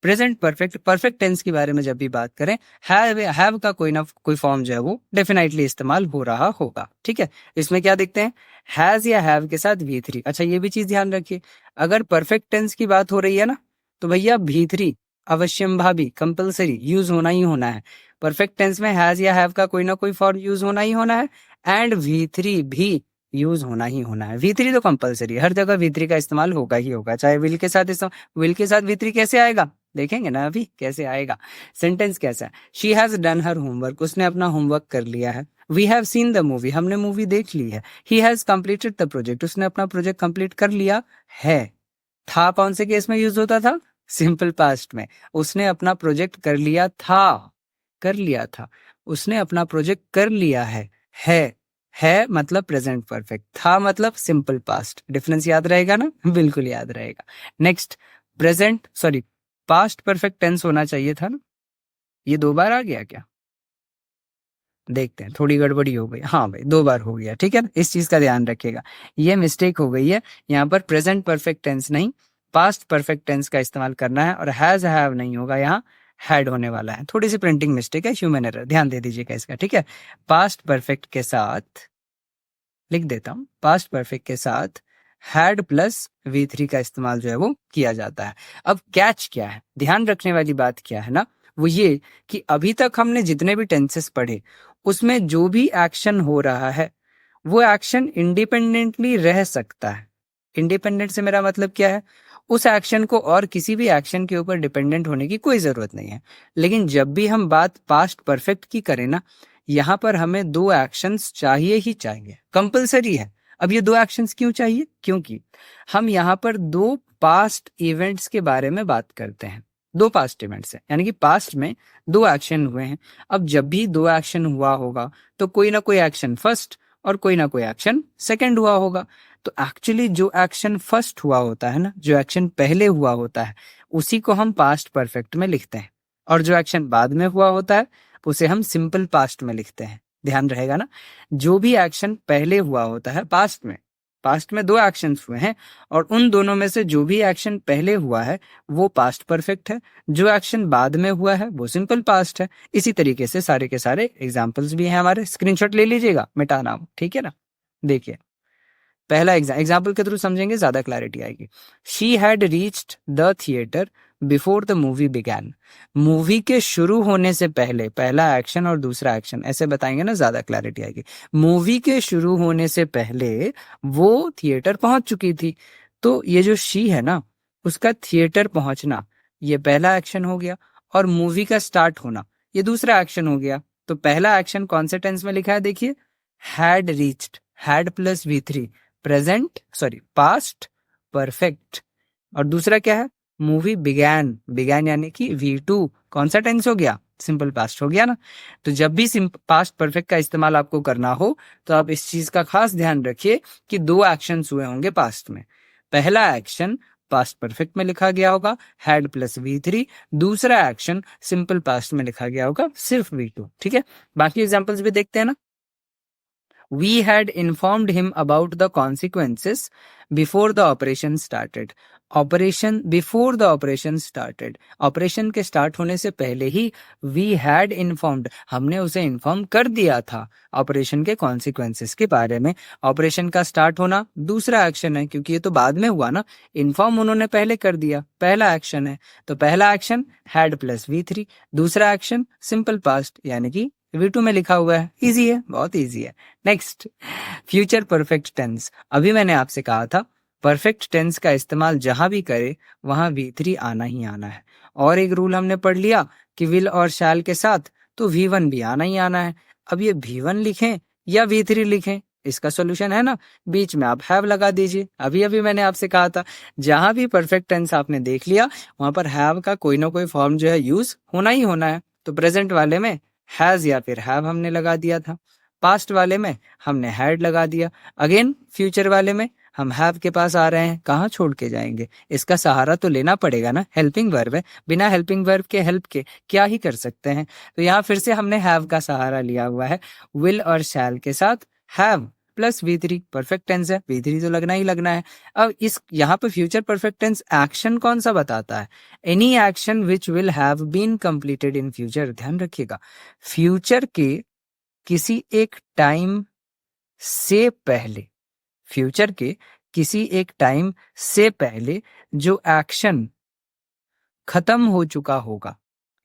प्रेजेंट परफेक्ट टेंस के बारे में जब भी बात करें हैव का कोई ना कोई फॉर्म जो है वो डेफिनेटली इस्तेमाल हो रहा होगा, ठीक है। इसमें क्या देखते हैं, हैज या हैव के साथ V3। अच्छा ये भी चीज ध्यान रखिए, अगर परफेक्ट टेंस की बात हो रही है ना तो भैया V3 अवश्यम भावी कंपलसरी यूज होना ही होना है। परफेक्ट टेंस में हैज या हैव का कोई ना कोई फॉर्म यूज होना ही होना है, एंड V3 भी यूज होना ही होना है। V3 तो कंपलसरी, हर जगह V3 का इस्तेमाल होगा ही होगा, चाहे विल के साथ विल के साथ V3 कैसे आएगा, देखेंगे ना अभी कैसे आएगा। सेंटेंस कैसा है, she has done her homework, उसने अपना होमवर्क कर लिया है। We have seen the movie, हमने मूवी देख ली है। He has completed the project, उसने अपना प्रोजेक्ट कंप्लीट कर लिया है। था कौन से केस में यूज होता था, सिंपल पास्ट में उसने अपना प्रोजेक्ट कर लिया था, उसने अपना प्रोजेक्ट कर लिया है मतलब प्रेजेंट परफेक्ट, था मतलब सिंपल पास्ट। डिफरेंस याद रहेगा ना? बिल्कुल याद रहेगा। नेक्स्ट, पास्ट परफेक्ट टेंस होना चाहिए था ना, ये 2 बार आ गया क्या? देखते हैं, थोड़ी गड़बड़ी हो गई। हाँ भाई 2 बार हो गया, ठीक है ना, इस चीज का ध्यान रखिएगा। ये मिस्टेक हो गई है, यहाँ पर प्रेजेंट परफेक्ट टेंस नहीं पास्ट परफेक्ट टेंस का इस्तेमाल करना है, और हैज हैव नहीं होगा, यहाँ हैड होने वाला है। थोड़ी सी प्रिंटिंग मिस्टेक है, ह्यूमन एरर, ध्यान दे दीजिएगा इसका, ठीक है। पास्ट परफेक्ट के साथ लिख देता हूं, पास्ट परफेक्ट के साथ हैड प्लस V3 का इस्तेमाल जो है वो किया जाता है। अब कैच क्या है, ध्यान रखने वाली बात क्या है ना, वो ये कि अभी तक हमने जितने भी टेंसेस पढ़े उसमें जो भी एक्शन हो रहा है वो एक्शन इंडिपेंडेंटली रह सकता है। इंडिपेंडेंट से मेरा मतलब क्या है, उस एक्शन को और किसी भी एक्शन के ऊपर डिपेंडेंट होने की कोई जरूरत नहीं है। लेकिन जब भी हम बात पास्ट परफेक्ट की करें ना, यहाँ पर हमें 2 एक्शंस चाहिए ही चाहिए, कंपलसरी है। अब ये 2 एक्शंस क्यों चाहिए? क्योंकि हम यहाँ पर 2 पास्ट इवेंट्स के बारे में बात करते हैं। 2 पास्ट इवेंट्स है, यानी कि पास्ट में 2 एक्शन हुए हैं। अब जब भी 2 एक्शन हुआ होगा तो कोई ना कोई एक्शन फर्स्ट और कोई ना कोई एक्शन सेकंड हुआ होगा। तो एक्चुअली जो एक्शन फर्स्ट हुआ होता है ना, जो एक्शन पहले हुआ होता है, उसी को हम पास्ट परफेक्ट में लिखते हैं, और जो एक्शन बाद में हुआ होता है उसे हम सिंपल पास्ट में लिखते हैं। ध्यान रहेगा ना, जो भी एक्शन पहले हुआ होता है पास्ट में 2 एक्शंस हुए हैं, और उन दोनों में से जो भी एक्शन पहले हुआ है वो पास्ट परफेक्ट है, जो एक्शन बाद में हुआ है वो सिंपल पास्ट है। इसी तरीके से सारे के सारे एग्जाम्पल्स भी हैं हमारे, स्क्रीनशॉट ले लीजिएगा, मिटाना, ठीक है ना। देखिए पहला एग्जाम्पल के थ्रू समझेंगे, ज्यादा क्लैरिटी आएगी। She had reached the theatre before the movie began. Movie के शुरू होने से पहले, पहला एक्शन और दूसरा एक्शन ऐसे बताएंगे ना, ज्यादा क्लैरिटी आएगी। मूवी के शुरू होने से पहले वो थिएटर पहुंच चुकी थी। तो ये जो शी है ना, उसका थिएटर पहुंचना ये पहला एक्शन हो गया, और मूवी का स्टार्ट होना ये दूसरा एक्शन हो गया। तो पहला एक्शन कौन से टेंस में लिखा है, देखिए, had reached, had plus V3 past perfect. और दूसरा क्या है, मूवी बिगैन यानी कि V2 कौन सा टेंस हो गया, सिंपल पास्ट हो गया ना। तो जब भी पास्ट परफेक्ट का इस्तेमाल आपको करना हो तो आप इस चीज का खास ध्यान रखिए कि 2 एक्शंस हुए होंगे पास्ट में। पहला एक्शन पास्ट परफेक्ट में लिखा गया होगा हैड प्लस V3, दूसरा एक्शन सिंपल पास्ट में लिखा गया होगा सिर्फ V2, ठीक है। बाकी एग्जांपल्स भी देखते हैं ना। We had informed him about the consequences before the operation started. Before the operation started. Operation के स्टार्ट होने से पहले ही we had informed, हमने उसे इन्फॉर्म कर दिया था ऑपरेशन के कॉन्सिक्वेंसेस के बारे में। ऑपरेशन का स्टार्ट होना दूसरा एक्शन है, क्योंकि ये तो बाद में हुआ ना, इन्फॉर्म उन्होंने पहले कर दिया, पहला एक्शन है। तो पहला एक्शन हैड प्लस V3, दूसरा एक्शन सिंपल पास्ट यानी कि V2 में लिखा हुआ है। इजी है, बहुत इजी है। Next, future perfect tense. अभी मैंने आपसे कहा था परफेक्ट टेंस का इस्तेमाल जहां भी करे वहां V3 आना ही आना है। और एक रूल हमने पढ़ लिया कि विल और शैल के साथ तो V1 भी आना ही आना है। अब ये V1 लिखें या V3 लिखें, इसका सोल्यूशन है ना, बीच में आप हैव लगा दीजिए। अभी अभी मैंने आपसे कहा था जहां भी परफेक्ट टेंस आपने देख लिया वहां पर हैव का कोई ना कोई फॉर्म जो है यूज होना ही होना है। तो प्रेजेंट वाले में हैज या फिर हैव हमने लगा दिया था, पास्ट वाले में हमने हैड लगा दिया, अगेन फ्यूचर वाले में हम हैव के पास आ रहे हैं, कहाँ छोड़ के जाएंगे, इसका सहारा तो लेना पड़ेगा ना, हेल्पिंग वर्ब है, बिना हेल्पिंग वर्ब के हेल्प के क्या ही कर सकते हैं। तो यहाँ फिर से हमने हैव का सहारा लिया हुआ है, विल और शैल के साथ have plus V3 perfect tense है, V3 तो लगना ही लगना है। अब इस यहाँ पे फ्यूचर परफेक्ट टेंस एक्शन कौन सा बताता है, any action which will have been completed in future. ध्यान रखिएगा, फ्यूचर के किसी एक टाइम से पहले, फ्यूचर के किसी एक टाइम से पहले जो एक्शन खत्म हो चुका होगा,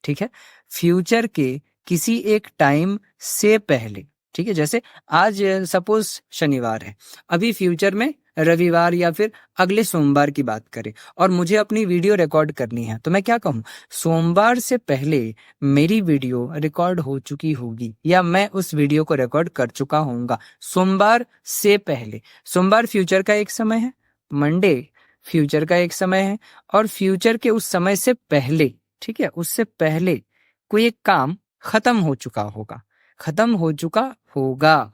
ठीक है, फ्यूचर के किसी एक टाइम से पहले, ठीक है। जैसे आज सपोज शनिवार है, अभी फ्यूचर में रविवार या फिर अगले सोमवार की बात करें और मुझे अपनी वीडियो रिकॉर्ड करनी है, तो मैं क्या कहूँ, सोमवार से पहले मेरी वीडियो रिकॉर्ड हो चुकी होगी या मैं उस वीडियो को रिकॉर्ड कर चुका होऊंगा। सोमवार से पहले, सोमवार फ्यूचर का एक समय है, मंडे फ्यूचर का एक समय है, और फ्यूचर के उस समय से पहले, ठीक है, उससे पहले कोई एक काम खत्म हो चुका होगा, खत्म हो चुका होगा,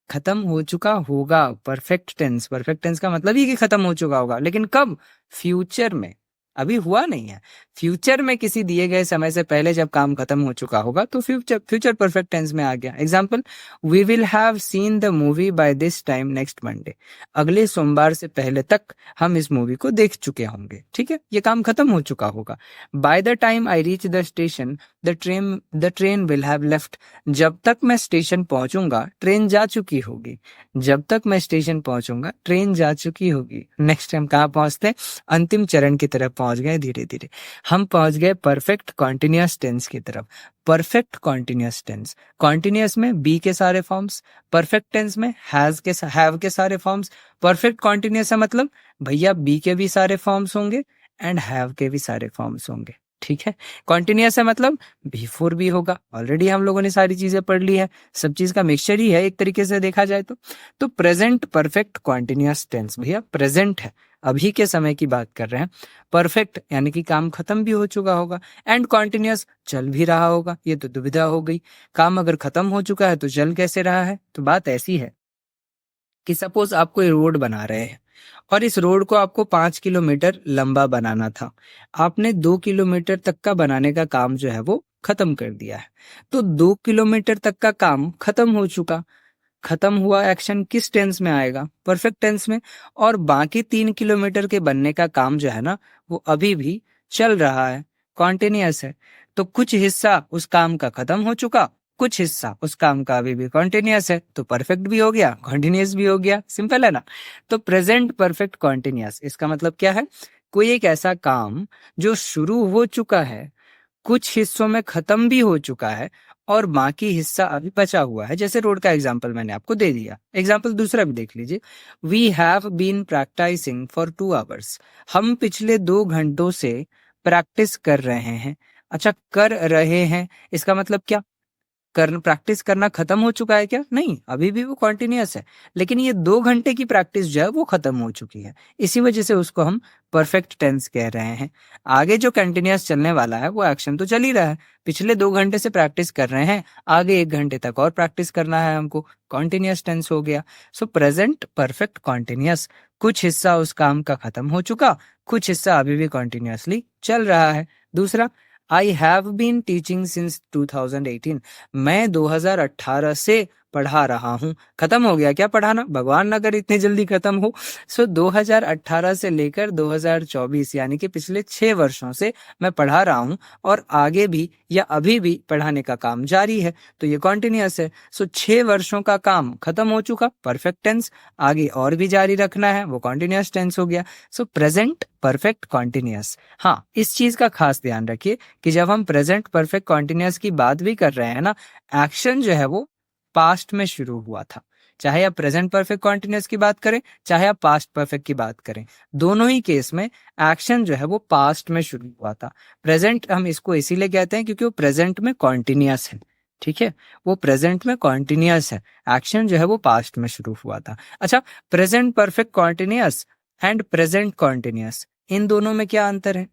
खत्म हो चुका होगा। परफेक्ट टेंस, परफेक्ट टेंस का मतलब ही कि खत्म हो चुका होगा, लेकिन कब? फ्यूचर में, अभी हुआ नहीं है। फ्यूचर में किसी दिए गए समय से पहले जब काम खत्म हो चुका होगा तो फ्यूचर, फ्यूचर परफेक्ट टेंस में आ गया। Example, we will have seen the movie by this time next Monday. अगले सोमवार से पहले तक हम इस मूवी को देख चुके होंगे, ठीक है, ये काम खत्म हो चुका होगा। Bye the time I reach the station the train will have left. जब तक मैं स्टेशन पहुंचूंगा ट्रेन जा चुकी होगी, जब तक मैं स्टेशन पहुंचूंगा ट्रेन जा चुकी होगी। नेक्स्ट हम कहाँ पहुंचते हैं? अंतिम चरण की तरफ पहुंच गए, धीरे धीरे हम पहुंच गए परफेक्ट कॉन्टिन्यूअस टेंस की तरफ। परफेक्ट कॉन्टिन्यूअस टेंस, कॉन्टिन्यूअस में बी के सारे फॉर्म्स, परफेक्ट टेंस में हैव के सारे फॉर्म्स। परफेक्ट कॉन्टिन्यूअस है मतलब भैया बी के भी सारे फॉर्म्स होंगे एंड हैव के भी सारे फॉर्म्स होंगे, ठीक है। कॉन्टिन्यूअस है मतलब बिफोर भी होगा, ऑलरेडी हम लोगों ने सारी चीजें पढ़ ली है, सब चीज का मिक्सचर ही है एक तरीके से देखा जाए तो प्रेजेंट परफेक्ट कॉन्टिन्यूअस टेंस भैया प्रेजेंट है, अभी के समय की बात कर रहे हैं। परफेक्ट यानी कि काम खत्म भी हो चुका होगा, एंड कॉन्टिन्यूअस चल भी रहा होगा। ये तो दुविधा हो गई, काम अगर खत्म हो चुका है तो चल कैसे रहा है? तो बात ऐसी है कि सपोज आप कोई रोड बना रहे हैं और इस रोड को आपको 5 किलोमीटर लंबा बनाना था, आपने 2 किलोमीटर तक का बनाने का काम जो है वो खत्म कर दिया है। तो 2 किलोमीटर तक का काम खत्म हो चुका, खत्म हुआ एक्शन किस टेंस में आएगा? परफेक्ट टेंस में। और बाकी 3 किलोमीटर के बनने का काम जो है ना वो अभी भी चल रहा है, कॉन्टिन्यूअस है। तो कुछ हिस्सा उस काम का खत्म हो चुका, कुछ हिस्सा उस काम का अभी भी कॉन्टिन्यूअस है, तो परफेक्ट भी हो गया, कॉन्टिन्यूअस भी हो गया, सिंपल है ना। तो प्रेजेंट परफेक्ट कॉन्टिन्यूअस, इसका मतलब क्या है? कोई एक ऐसा काम जो शुरू हो चुका है, कुछ हिस्सों में खत्म भी हो चुका है और बाकी हिस्सा अभी बचा हुआ है। जैसे रोड का एग्जाम्पल मैंने आपको दे दिया। एग्जाम्पल दूसरा भी देख लीजिए, we have been practising for 2 hours. हम पिछले 2 घंटों से प्रैक्टिस कर रहे हैं। अच्छा, कर रहे हैं इसका मतलब क्या? प्रैक्टिस करना खत्म हो चुका है क्या? नहीं, अभी भी वो कॉन्टिन्यूअस है, लेकिन ये 2 घंटे की प्रैक्टिस जो है वो खत्म हो चुकी है, इसी वजह से उसको हम परफेक्ट टेंस कह रहे हैं। आगे जो कंटिन्यूअस चलने वाला है वो एक्शन तो चल ही रहा है, पिछले 2 घंटे से प्रैक्टिस कर रहे हैं, आगे 1 घंटे तक और प्रैक्टिस करना है हमको, कॉन्टिन्यूअस टेंस हो गया। सो प्रेजेंट परफेक्ट कॉन्टिन्यूअस, कुछ हिस्सा उस काम का खत्म हो चुका, कुछ हिस्सा अभी भी कॉन्टिन्यूअसली चल रहा है। दूसरा, I have been teaching since 2018। मैं 2018 से पढ़ा रहा हूँ। खत्म हो गया क्या पढ़ाना? भगवान ना करे इतनी जल्दी खत्म हो। सो 2018 से लेकर 2024 यानी कि पिछले 6 वर्षों से मैं पढ़ा रहा हूँ और आगे भी या अभी भी पढ़ाने का काम जारी है, तो ये कॉन्टिन्यूअस है। सो 6 वर्षों का काम खत्म हो चुका, परफेक्ट टेंस, आगे और भी जारी रखना है, वो कॉन्टिन्यूअस टेंस हो गया। सो प्रेजेंट परफेक्ट कॉन्टिन्यूअस। हाँ, इस चीज का खास ध्यान रखिए कि जब हम प्रेजेंट परफेक्ट कॉन्टिन्यूअस की बात भी कर रहे हैं ना, एक्शन जो है वो पास्ट में शुरू हुआ था। चाहे आप प्रेजेंट परफेक्ट कॉन्टिन्यूअस की बात करें, चाहे आप पास्ट परफेक्ट की बात करें, दोनों ही केस में एक्शन जो है वो पास्ट में शुरू हुआ था। प्रेजेंट हम इसको इसीलिए कहते हैं क्योंकि वो प्रेजेंट में कॉन्टिन्यूअस है, ठीक है, वो प्रेजेंट में कॉन्टिन्यूअस है, एक्शन जो है वो पास्ट में शुरू हुआ था। अच्छा, present perfect continuous and present continuous, इन दोनों में क्या अंतर है?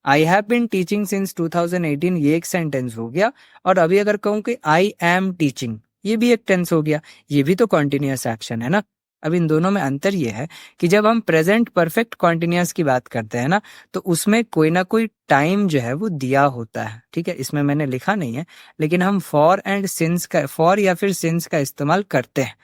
I have been teaching since 2018, ये एक सेंटेंस हो गया, और अभी अगर कहूं कि आई एम टीचिंग, ये भी एक टेंस हो गया, ये भी तो कॉन्टिन्यूअस एक्शन है ना। अब इन दोनों में अंतर ये है कि जब हम प्रेजेंट परफेक्ट कॉन्टिन्यूअस की बात करते हैं ना, तो उसमें कोई ना कोई टाइम जो है वो दिया होता है, ठीक है, इसमें मैंने लिखा नहीं है, लेकिन हम फॉर एंड सिंस का, फॉर या फिर सिंस का इस्तेमाल करते हैं।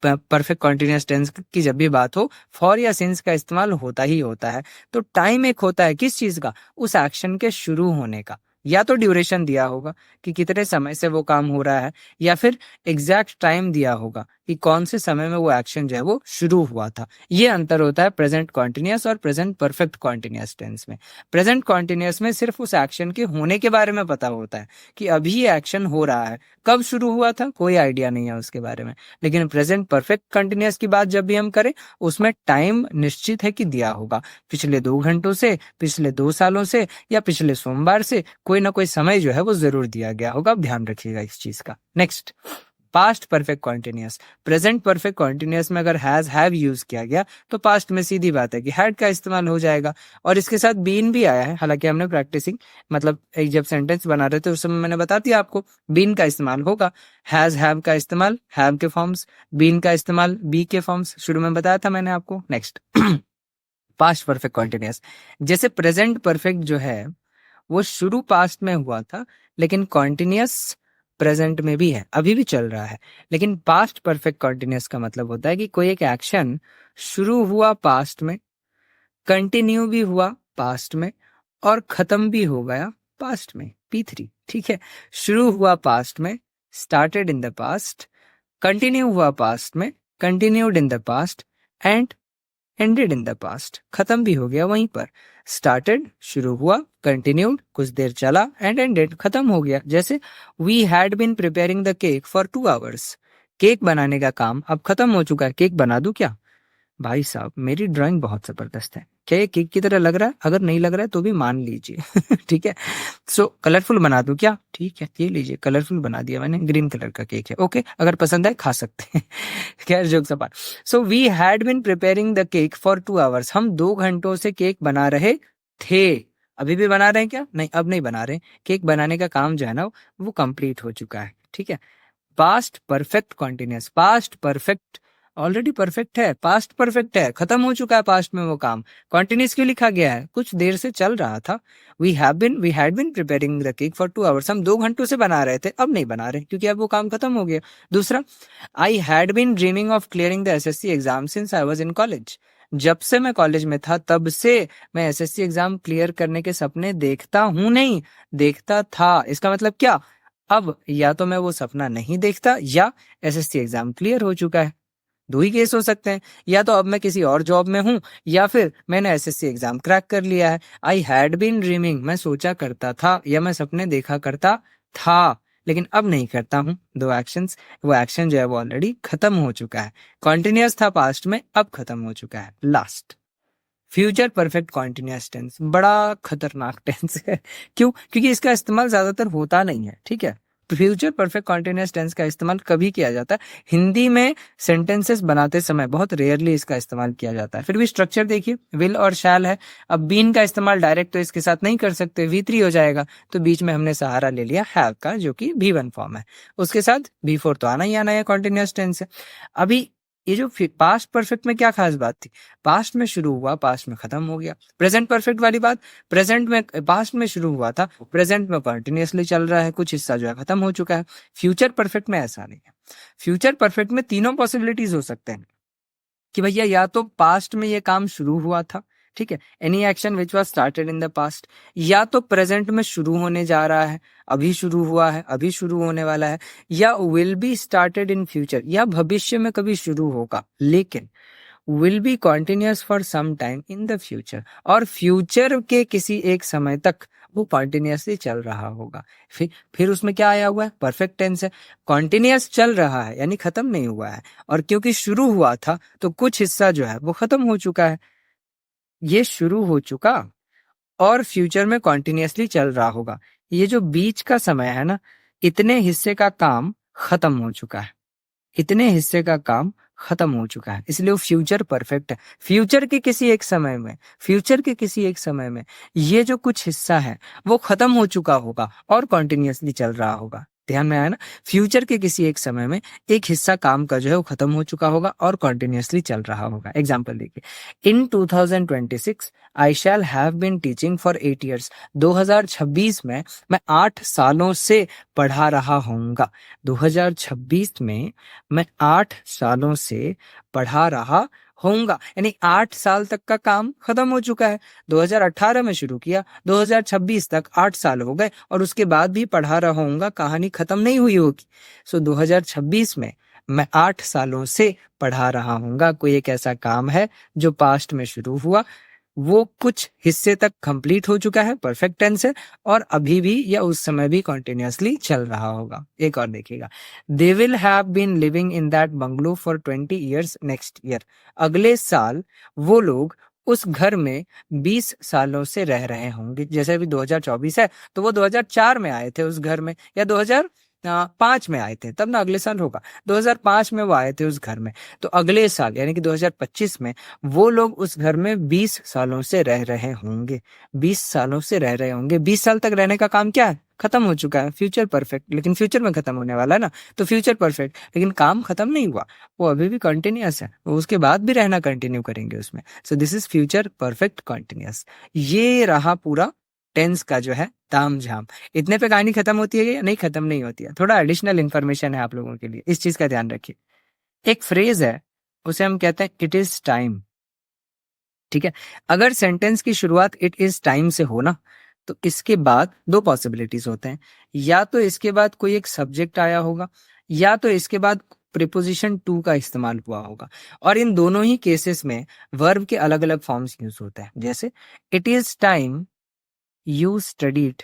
परफेक्ट कॉन्टिन्यूअस टेंस की जब भी बात हो, फॉर या सिंस का इस्तेमाल होता ही होता है। तो टाइम एक होता है किस चीज का? उस एक्शन के शुरू होने का, या तो ड्यूरेशन दिया होगा कि कितने समय से वो काम हो रहा है, या फिर एग्जैक्ट टाइम दिया होगा कि कौन से समय में वो एक्शन जो है वो शुरू हुआ था। ये अंतर होता है प्रेजेंट कॉन्टिन्यूअस और प्रेजेंट परफेक्ट कॉन्टिन्यूअस टेंस में। प्रेजेंट कॉन्टिन्यूअस में सिर्फ उस एक्शन के होने के बारे में पता होता है कि अभी ये एक्शन हो रहा है, कब शुरू हुआ था कोई आइडिया नहीं है उसके बारे में। लेकिन प्रेजेंट परफेक्ट कंटिन्यूअस की बात जब भी हम करें, उसमें टाइम निश्चित है कि दिया होगा, पिछले 2 घंटों से, पिछले 2 सालों से, या पिछले सोमवार से कोई ना कोई समय जो है वो जरूर दिया गया होगा। ध्यान रखिएगा इस चीज का। Next, past perfect continuous. Present perfect continuous में अगर हैज हैव यूज किया गया तो पास्ट में सीधी बात है कि हैड का इस्तेमाल हो जाएगा। और इसके साथ बीन भी आया है, हालांकि हमने प्रैक्टिसिंग मतलब एक जब सेंटेंस बना रहे थे उस समय मैंने बता दिया आपको बीन का इस्तेमाल होगा। हैज हैव का इस्तेमाल हैव के फॉर्म्स, बीन का इस्तेमाल बी के फॉर्म्स, शुरू में बताया था मैंने आपको। नेक्स्ट पास्ट परफेक्ट कॉन्टिन्यूस, जैसे प्रेजेंट परफेक्ट जो है वो शुरू पास्ट में हुआ था लेकिन कॉन्टिन्यूस प्रेजेंट में भी है, अभी भी चल रहा है। लेकिन पास्ट परफेक्ट कॉन्टिन्यूस का मतलब होता है कि कोई एक एक्शन शुरू हुआ पास्ट में, कंटिन्यू भी हुआ पास्ट में और खत्म भी हो गया पास्ट में। P3, ठीक है। शुरू हुआ पास्ट में, started in the past, continue हुआ पास्ट में, continued in the past and ended in the past, खत्म भी हो गया वहीं पर। स्टार्टेड शुरू हुआ, कंटिन्यूड कुछ देर चला एंड एंडेड खत्म हो गया। जैसे we had been preparing the cake for 2 hours, cake बनाने का काम अब खत्म हो चुका है। केक बना दूं क्या? भाई साहब मेरी ड्राइंग बहुत जबरदस्त है, क्या ये केक की तरह लग रहा है? अगर नहीं लग रहा है तो भी मान लीजिए ठीक है। सो कलरफुल बना दूं क्या? ठीक है, ये लीजिए कलरफुल बना दिया मैंने, ग्रीन कलर का केक है। ओके, अगर पसंद है खा सकते हैं खैर jokes apart. So we had been preparing the cake for 2 hours, हम 2 घंटों से केक बना रहे थे। अभी भी बना रहे हैं क्या? नहीं, अब नहीं बना रहे। केक बनाने का काम जो है ना वो कंप्लीट हो चुका है, ठीक है। Past perfect continuous, past perfect already perfect है, पास्ट परफेक्ट है, खत्म हो चुका है पास्ट में वो काम। कॉन्टिन्यूस क्यों लिखा गया है? कुछ देर से चल रहा था। We had been preparing the cake for 2 hours, हम 2 घंटों से बना रहे थे, अब नहीं बना रहे क्योंकि अब वो काम खत्म हो गया। दूसरा, I had been dreaming of clearing the SSC exam since I was in college, जब से मैं कॉलेज में था तब से मैं एसएससी एग्जाम क्लियर करने के सपने देखता हूं, नहीं देखता था। इसका मतलब क्या? अब या तो मैं वो सपना नहीं देखता या एसएससी एग्जाम क्लियर हो चुका है। 2 ही केस हो सकते हैं, या तो अब मैं किसी और जॉब में हूं या फिर मैंने एसएससी एग्जाम क्रैक कर लिया है। आई हैड बीन ड्रीमिंग, मैं सोचा करता था या मैं सपने देखा करता था लेकिन अब नहीं करता हूं। 2 एक्शंस, वो एक्शन जो है वो ऑलरेडी खत्म हो चुका है। कॉन्टिन्यूस था पास्ट में, अब खत्म हो चुका है। Last, future perfect continuous tense, बड़ा खतरनाक टेंस है। क्यों? क्योंकि इसका इस्तेमाल ज्यादातर होता नहीं है, ठीक है। फ्यूचर परफेक्ट कॉन्टिन्यूस टेंस का इस्तेमाल कभी किया जाता है हिंदी में, सेंटेंसेस बनाते समय बहुत रेयरली इसका इस्तेमाल किया जाता है। फिर भी स्ट्रक्चर देखिए, विल और शैल है। अब बीन का इस्तेमाल डायरेक्ट तो इसके साथ नहीं कर सकते, V3 हो जाएगा, तो बीच में हमने सहारा ले लिया हैव का जो कि V1 फॉर्म है। उसके साथ V4 तो आना ही आना है, कॉन्टिन्यूस टेंस है। अभी ये जो पास्ट परफेक्ट में क्या खास बात थी? पास्ट में शुरू हुआ, पास्ट में खत्म हो गया। प्रेजेंट परफेक्ट वाली बात, प्रेजेंट में पास्ट में शुरू हुआ था, प्रेजेंट में कंटिन्यूअसली चल रहा है, कुछ हिस्सा जो है खत्म हो चुका है। फ्यूचर परफेक्ट में ऐसा नहीं है। फ्यूचर परफेक्ट में तीनों पॉसिबिलिटीज हो सकते हैं कि भैया या तो पास्ट में ये काम शुरू हुआ था, ठीक है, any action which was started in the past, या तो प्रेजेंट में शुरू होने जा रहा है, अभी शुरू हुआ है, अभी शुरू होने वाला है, या will be started in future, या भविष्य में कभी शुरू होगा लेकिन will be continuous for some time in the future, और फ्यूचर के किसी एक समय तक वो कॉन्टिन्यूसली चल रहा होगा। फिर उसमें क्या आया हुआ है? परफेक्ट टेंस है। कॉन्टिन्यूस चल रहा है यानी खत्म नहीं हुआ है, और क्योंकि शुरू हुआ था तो कुछ हिस्सा जो है वो खत्म हो चुका है। ये शुरू हो चुका और फ्यूचर में कॉन्टिन्यूसली चल रहा होगा। ये जो बीच का समय है ना, इतने हिस्से का काम खत्म हो चुका है, इतने हिस्से का काम खत्म हो चुका है, इसलिए वो फ्यूचर परफेक्ट है। फ्यूचर के किसी एक समय में, फ्यूचर के किसी एक समय में ये जो कुछ हिस्सा है वो खत्म हो चुका होगा और कॉन्टिन्यूसली चल रहा होगा। ध्यान में आया ना? फ्यूचर के किसी एक समय में एक हिस्सा काम का जो है वो खत्म हो चुका होगा और कॉन्टिन्यूसली चल रहा होगा। एग्जाम्पल देखिए, in 2026 I shall have been teaching for 8 years, 2026 में मैं 8 सालों से पढ़ा रहा होऊंगा। 2026 में मैं 8 सालों से पढ़ा रहा होऊंगा, यानी 8 साल तक का काम खत्म हो चुका है। 2018 में शुरू किया, 2026 तक 8 साल हो गए और उसके बाद भी पढ़ा रहा होऊंगा, कहानी खत्म नहीं हुई होगी। सो 2026 में मैं 8 सालों से पढ़ा रहा होऊंगा। कोई एक ऐसा काम है जो पास्ट में शुरू हुआ, वो कुछ हिस्से तक कंप्लीट हो चुका है, परफेक्ट टेंस है, और अभी भी या उस समय भी कंटिन्यूअसली चल रहा होगा। एक और देखिएगा, they will have been living in that bungalow for 20 years next year, अगले साल वो लोग उस घर में 20 सालों से रह रहे होंगे। जैसे अभी 2024 है तो वो 2004 में आए थे उस घर में, या 2005 में आए थे, तब ना अगले साल होगा, 2005 में वो आए थे उस घर में, तो अगले साल यानी कि 2025 में वो लोग उस घर में 20 सालों से रह रहे होंगे, 20 सालों से रह रहे होंगे। 20 साल तक रहने का काम क्या है, खत्म हो चुका है, फ्यूचर परफेक्ट, लेकिन फ्यूचर में खत्म होने वाला है ना, तो फ्यूचर परफेक्ट, लेकिन काम खत्म नहीं हुआ, वो अभी भी कंटिन्यूअस है, वो उसके बाद भी रहना कंटिन्यू करेंगे उसमें। So this is future perfect continuous. ये रहा पूरा टेंस का जो है ताम झाम। इतने पे कहानी खत्म होती है या नहीं, खत्म नहीं होती है, थोड़ा एडिशनल इन्फॉर्मेशन है आप लोगों के लिए, इस चीज का ध्यान रखिए। एक फ्रेज है, उसे हम कहते हैं इट इज टाइम, ठीक है। अगर सेंटेंस की शुरुआत इट इज टाइम से हो ना, तो इसके बाद दो पॉसिबिलिटीज होते हैं, या तो इसके बाद कोई एक सब्जेक्ट आया होगा, या तो इसके बाद प्रीपोजिशन टू का इस्तेमाल हुआ होगा, और इन दोनों ही केसेस में वर्ब के अलग अलग फॉर्म्स यूज होते हैं। जैसे it is time you studied,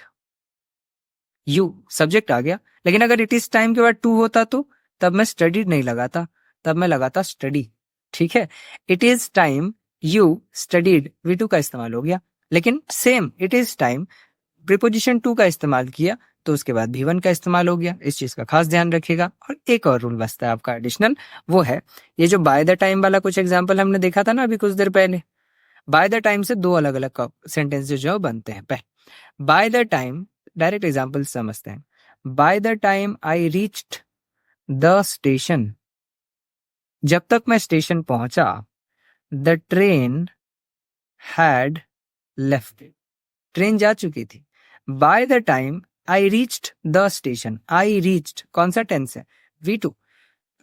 you subject आ गया, लेकिन अगर इट इज टाइम के बाद टू होता तो तब मैं स्टडीड नहीं लगाता, तब मैं लगाता स्टडी, ठीक है। It is time you studied, V2 का इस्तेमाल हो गया, लेकिन same it is time preposition to का इस्तेमाल किया तो उसके बाद V1 का इस्तेमाल हो गया। इस चीज का खास ध्यान रखिएगा। और एक और रूल बचता है आपका एडिशनल, वो है ये जो बाय द टाइम वाला कुछ एग्जाम्पल हमने देखा था ना अभी कुछ देर पहले, बाय द टाइम से दो अलग अलग सेंटेंस जो बनते हैं। पहले bye the time, direct example समझते हैं। Bye the time I reached the station, जब तक मैं स्टेशन पहुंचा, the train had left, train जा चुकी थी। Bye the time I reached the station, I reached कौन सा टेंस है, V2।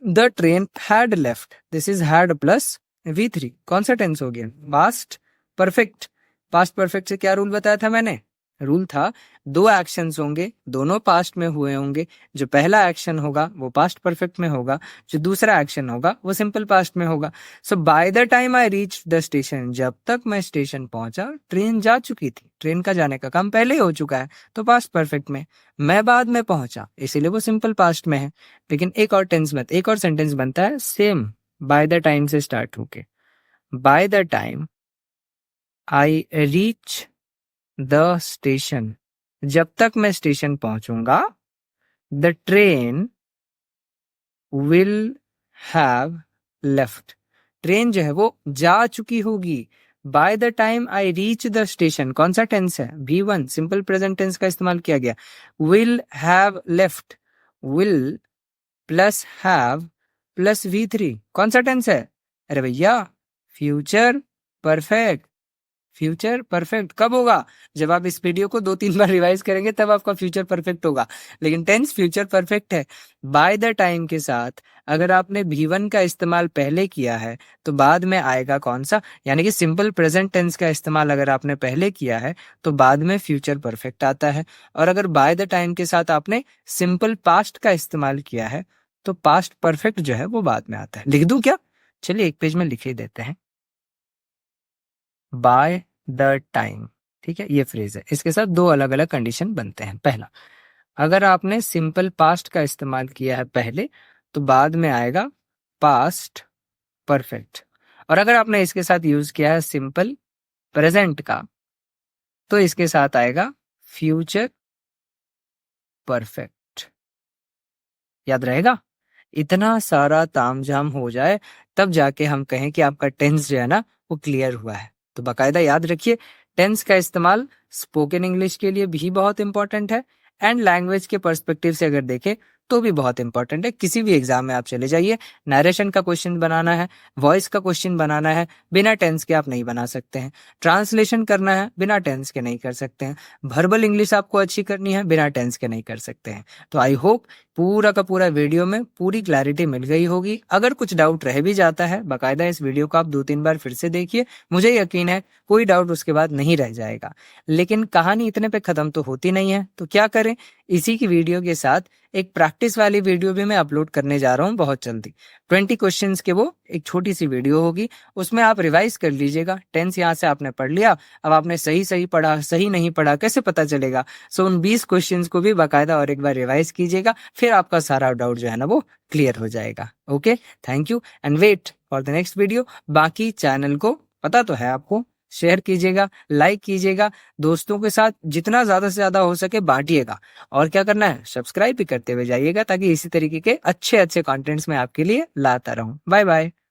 The train had left, this is had plus V3, कौन सा टेंस हो गया, पास्ट परफेक्ट। पास्ट परफेक्ट से क्या रूल बताया था मैंने, रूल था दो एक्शंस होंगे, दोनों पास्ट में हुए होंगे, जो पहला एक्शन होगा वो पास्ट परफेक्ट में होगा, जो दूसरा एक्शन होगा वो सिंपल पास्ट में होगा। So by the time I reach the station, जब तक मैं स्टेशन पहुंचा ट्रेन जा चुकी थी, ट्रेन का जाने का काम पहले ही हो चुका है तो पास्ट परफेक्ट में। मैं बाद में पहुंचा इसीलिए वो सिंपल पास्ट में है। लेकिन एक और टेंस में एक और सेंटेंस बनता है सेम बाय द टाइम से स्टार्ट होके, by the time I reach the station, जब तक मैं स्टेशन पहुंचूंगा, the train will have left, train जो है वो जा चुकी होगी। By the time I reach the station कौन सा टेंस है, V1, सिंपल प्रेजेंट टेंस का इस्तेमाल किया गया। Will have left, will plus have plus V3 कौन सा टेंस है, अरे भैया फ्यूचर परफेक्ट। फ्यूचर परफेक्ट कब होगा, जब आप इस वीडियो को 2-3 बार रिवाइज करेंगे तब आपका फ्यूचर परफेक्ट होगा, लेकिन टेंस फ्यूचर परफेक्ट है। बाय द टाइम के साथ अगर आपने V1 का इस्तेमाल पहले किया है तो बाद में आएगा कौन सा, यानी कि सिंपल प्रेजेंट टेंस का इस्तेमाल अगर आपने पहले किया है तो बाद में फ्यूचर परफेक्ट आता है। और अगर बाय द टाइम के साथ आपने सिंपल पास्ट का इस्तेमाल किया है तो पास्ट परफेक्ट जो है वो बाद में आता है। लिख दूं क्या, चलिए एक पेज में लिख ही देते हैं, बाय द टाइम, ठीक है, ये फ्रेज है। इसके साथ दो अलग अलग कंडीशन बनते हैं। पहला, अगर आपने सिंपल पास्ट का इस्तेमाल किया है पहले तो बाद में आएगा पास्ट परफेक्ट, और अगर आपने इसके साथ यूज किया है सिंपल प्रेजेंट का तो इसके साथ आएगा फ्यूचर परफेक्ट। याद रहेगा, इतना सारा तामझाम हो जाए तब जाके हम कहें कि आपका टेंस जो है ना वो क्लियर हुआ है। तो बाकायदा याद रखिए, टेंस का इस्तेमाल स्पोकन इंग्लिश के लिए भी बहुत इंपॉर्टेंट है एंड लैंग्वेज के पर्सपेक्टिव से अगर देखें तो भी बहुत इंपॉर्टेंट है। किसी भी एग्जाम में आप चले जाइए, नरेशन का क्वेश्चन बनाना है, वॉइस का क्वेश्चन बनाना है, बिना टेंस के आप नहीं बना सकते हैं। ट्रांसलेशन करना है, बिना टेंस के नहीं कर सकते हैं। वर्बल इंग्लिश आपको अच्छी करनी है, बिना टेंस के नहीं कर सकते हैं। तो आई होप पूरा का पूरा वीडियो में पूरी क्लैरिटी मिल गई होगी। अगर कुछ डाउट रह भी जाता है, बाकायदा इस वीडियो को आप 2-3 बार फिर से देखिए, मुझे यकीन है कोई डाउट उसके बाद नहीं रह जाएगा। लेकिन कहानी इतने पे खत्म तो होती नहीं है, तो क्या करें, इसी की वीडियो के साथ एक प्रैक्टिस वाली वीडियो भी मैं अपलोड करने जा रहा हूँ बहुत जल्दी। 20 क्वेश्चंस के वो एक छोटी सी वीडियो होगी, उसमें आप रिवाइज कर लीजिएगा। टेंस यहाँ से आपने पढ़ लिया, अब आपने सही पढ़ा सही नहीं पढ़ा कैसे पता चलेगा। सो उन 20 क्वेश्चंस को भी बाकायदा और एक बार रिवाइज कीजिएगा, फिर आपका सारा डाउट जो है ना वो क्लियर हो जाएगा। Okay, thank you and wait for the next video. बाकी चैनल को पता तो है आपको, शेयर कीजिएगा, लाइक कीजिएगा, दोस्तों के साथ जितना ज़्यादा से ज़्यादा हो सके बाँटिएगा और क्या करना है सब्सक्राइब भी करते हुए जाइएगा ताकि इसी तरीके के अच्छे-अच्छे कंटेंट्स मैं आपके लिए लाता रहूँ। Bye bye.